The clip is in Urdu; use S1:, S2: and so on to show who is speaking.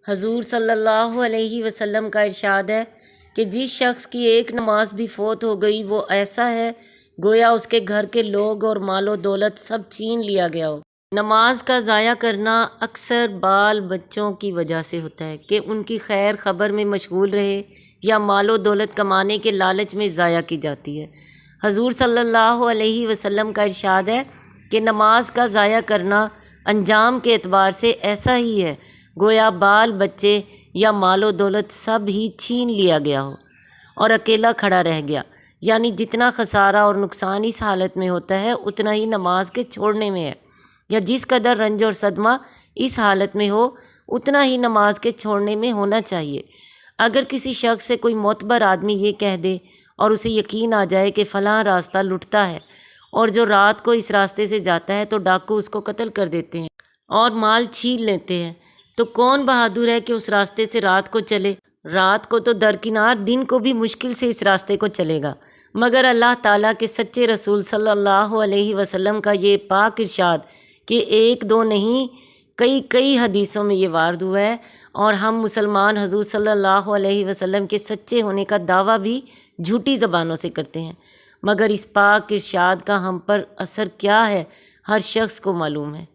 S1: حضور صلی اللہ علیہ وسلم کا ارشاد ہے کہ جس شخص کی ایک نماز بھی فوت ہو گئی وہ ایسا ہے گویا اس کے گھر کے لوگ اور مال و دولت سب چھین لیا گیا ہو۔ نماز کا ضائع کرنا اکثر بال بچوں کی وجہ سے ہوتا ہے کہ ان کی خیر خبر میں مشغول رہے یا مال و دولت کمانے کے لالچ میں ضائع کی جاتی ہے۔ حضور صلی اللہ علیہ وسلم کا ارشاد ہے کہ نماز کا ضائع کرنا انجام کے اعتبار سے ایسا ہی ہے گویا بال بچے یا مال و دولت سب ہی چھین لیا گیا ہو اور اکیلا کھڑا رہ گیا، یعنی جتنا خسارہ اور نقصان اس حالت میں ہوتا ہے اتنا ہی نماز کے چھوڑنے میں ہے، یا جس قدر رنج اور صدمہ اس حالت میں ہو اتنا ہی نماز کے چھوڑنے میں ہونا چاہیے۔ اگر کسی شخص سے کوئی معتبر آدمی یہ کہہ دے اور اسے یقین آ جائے کہ فلاں راستہ لٹتا ہے اور جو رات کو اس راستے سے جاتا ہے تو ڈاکو اس کو قتل کر دیتے ہیں اور مال چھین لیتے ہیں، تو کون بہادر ہے کہ اس راستے سے رات کو چلے؟ رات کو تو درکنار دن کو بھی مشکل سے اس راستے کو چلے گا، مگر اللہ تعالیٰ کے سچے رسول صلی اللہ علیہ وسلم کا یہ پاک ارشاد کہ ایک دو نہیں کئی حدیثوں میں یہ وارد ہوا ہے، اور ہم مسلمان حضور صلی اللہ علیہ وسلم کے سچے ہونے کا دعویٰ بھی جھوٹی زبانوں سے کرتے ہیں، مگر اس پاک ارشاد کا ہم پر اثر کیا ہے ہر شخص کو معلوم ہے۔